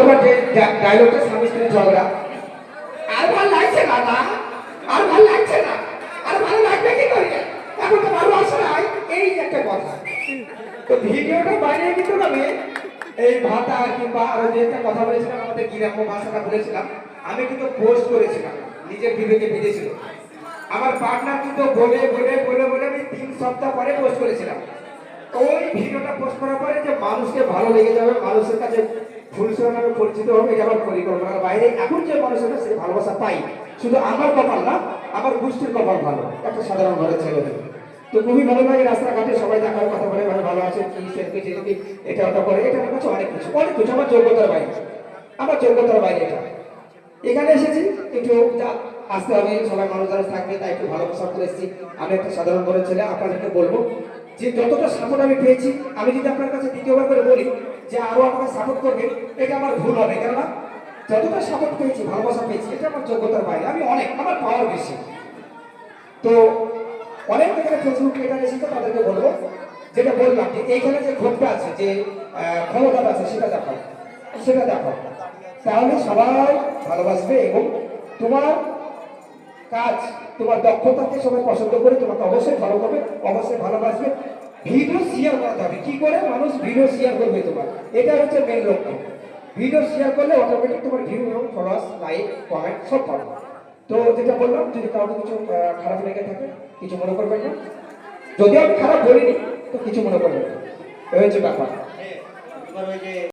তোমার যে ডায়লগটা স্বামী স্ত্রী ঝগড়া, আর ভালো লাগছে না না, আর ভালো লাগছে না, আর ভালো লাগবে কি করে, এখন তো ভালো আসে নাই, এই একটা কথা। তো ভিডিওটা বাইরে কিন্তু আমি এই ভাতা কিংবা আরো যে একটা কথা বলেছিলাম আমাদের গ্রাম্য ভাষাটা বলেছিলাম, আমি কিন্তু পোস্ট করেছিলাম নিজের ভিডিওতে ভিডিয়েছিল। আমার পার্টনার কিন্তু বলে বলে বলে বলে আমি 3 সপ্তাহ পরে পোস্ট করেছিলাম। ওই ভিডিওটা পোস্ট করার পরে যে মানুষকে ভালো লেগে যাবে, মানুষের কাছে ফুলসরা নামে পরিচিত হবে, এটা আমার পরিকল্পনার বাইরে। এখন যে মানুষের কাছে ভালোবাসা পাই, শুধু আমার কপাল না, আমার গোষ্ঠীর কপাল ভালো, একটা সাধারণ ঘরের ছেলে। তো খুবই ভালো লাগে, রাস্তাঘাটে সবাই দেখার কথা বলে ভাই ভালো আছে কি সেলফি টেলফি এটা ওটা করে, এটা আমার কাছে অনেক কিছু অনেক কিছু আমার যোগ্যতার বাইরে, আমার যোগ্যতার বাইরে এটা। এখানে এসেছি একটু আসতে হবে, সবাই মানুষ যারা থাকবে তাই একটু ভালোবাসা করে এসেছি। আমি একটা সাধারণ ঘরের ছেলে, আপনাদেরকে বলবো যে যতটা সাপোর্ট আমি পেয়েছি, আমি যদি আপনার কাছে দ্বিতীয়বার করে বলি যে আরো আমাকে সাপোর্ট করবে, এটা আমার ভুল হবে। কেননা যতটা সাপোর্ট পেয়েছি, ভালোবাসা পেয়েছি, এটা আমার যোগ্যতার বাইরে, আমি অনেক, আমার পাওয়ার বেশি। তো অনেক এখানে ফেসবুক ক্রিয়েটার এসেছে, তাদেরকে বলবো যেটা বললাম যে এইখানে যে ক্ষোভটা আছে, যে ক্ষমতাটা আছে, সেটা দেখাও, সেটা দেখাও, তাহলে সবাই ভালোবাসবে এবং তোমার কাজ, তোমার দক্ষতাকে সবাই পছন্দ করে তোমাকে অবশ্যই ফলো করবে, অবশ্যই ভালোবাসবে। ভিডিও শেয়ার করতে হবে, কি করে মানুষ ভিডিও শেয়ার করবে তোমার, এটা হচ্ছে মেন লক্ষ্য। ভিডিও শেয়ার করলে অটোমেটিক তোমার ভিউ এবং ফলোয়ার্স, লাইক, কমেন্ট সব পাবে। তো যেটা বললাম, যদি কাউকে কিছু খারাপ লেগে থাকে কিছু মনে করবেন না, যদি আমি খারাপ বলিনি তো কিছু মনে করবেন না, এই হচ্ছে ব্যাপার।